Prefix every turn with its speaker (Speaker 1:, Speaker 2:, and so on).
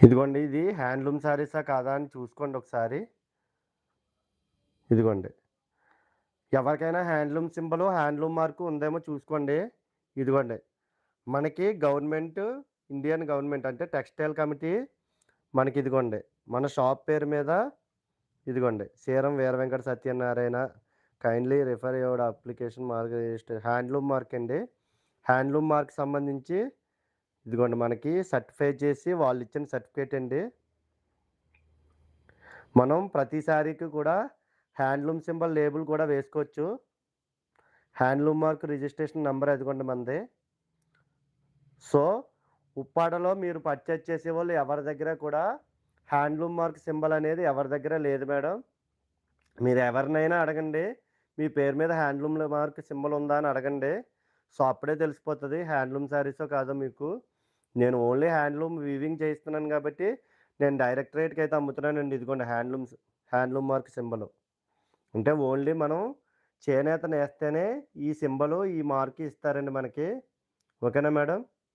Speaker 1: ఇదిగోండి ఇది హ్యాండ్లూమ్ శారీసా కాదా అని చూసుకోండి ఒకసారి. ఇదిగోండి. ఎవరికైనా హ్యాండ్లూమ్ సింబలు, హ్యాండ్లూమ్ మార్క్ ఉందేమో చూసుకోండి. ఇదిగోండి. మనకి ఇండియన్ గవర్నమెంట్ అంటే టెక్స్టైల్ కమిటీ మనకి ఇదిగోండి. మన షాప్ పేరు మీద ఇదిగోండి. Serum Veera Venkata Satyanarayana kindly refer your application mark register handloom mark అండి. హ్యాండ్లూమ్ మార్క్ సంబంధించి ఇదిగోండి మనకి సర్టిఫై చేసి వాళ్ళు ఇచ్చిన సర్టిఫికేట్ అండి. మనం ప్రతి శారీకి కూడా హ్యాండ్లూమ్ సింబల్ లేబుల్ కూడా వేసుకోవచ్చు. హ్యాండ్లూమ్ మార్క్ రిజిస్ట్రేషన్ నంబర్ అదిగోండి మనది. సో, ఉప్పాడలో మీరు పర్చేజ్ చేసేవాళ్ళు ఎవరి దగ్గర కూడా హ్యాండ్లూమ్ మార్క్ సింబల్ అనేది ఎవరి దగ్గర లేదు మేడం. మీరు ఎవరినైనా అడగండి. మీ పేరు మీద హ్యాండ్లూమ్ మార్క్ సింబల్ ఉందా అని అడగండి. సో, అప్పుడే తెలిసిపోతది హ్యాండ్లూమ్ శారీసో కాదో మీకు. నేను ఓన్లీ హ్యాండ్లూమ్ వీవింగ్ చేయిస్తున్నాను కాబట్టి నేను డైరెక్ట్ రేట్‌కి అయితే అమ్ముతున్నానండి. ఇదిగోండి హ్యాండ్లూమ్ మార్క్ సింబలు. అంటే ఓన్లీ మనం చేనేత నేస్తేనే ఈ సింబలు, ఈ మార్క్ ఇస్తారండి మనకి. ఓకేనా మేడం?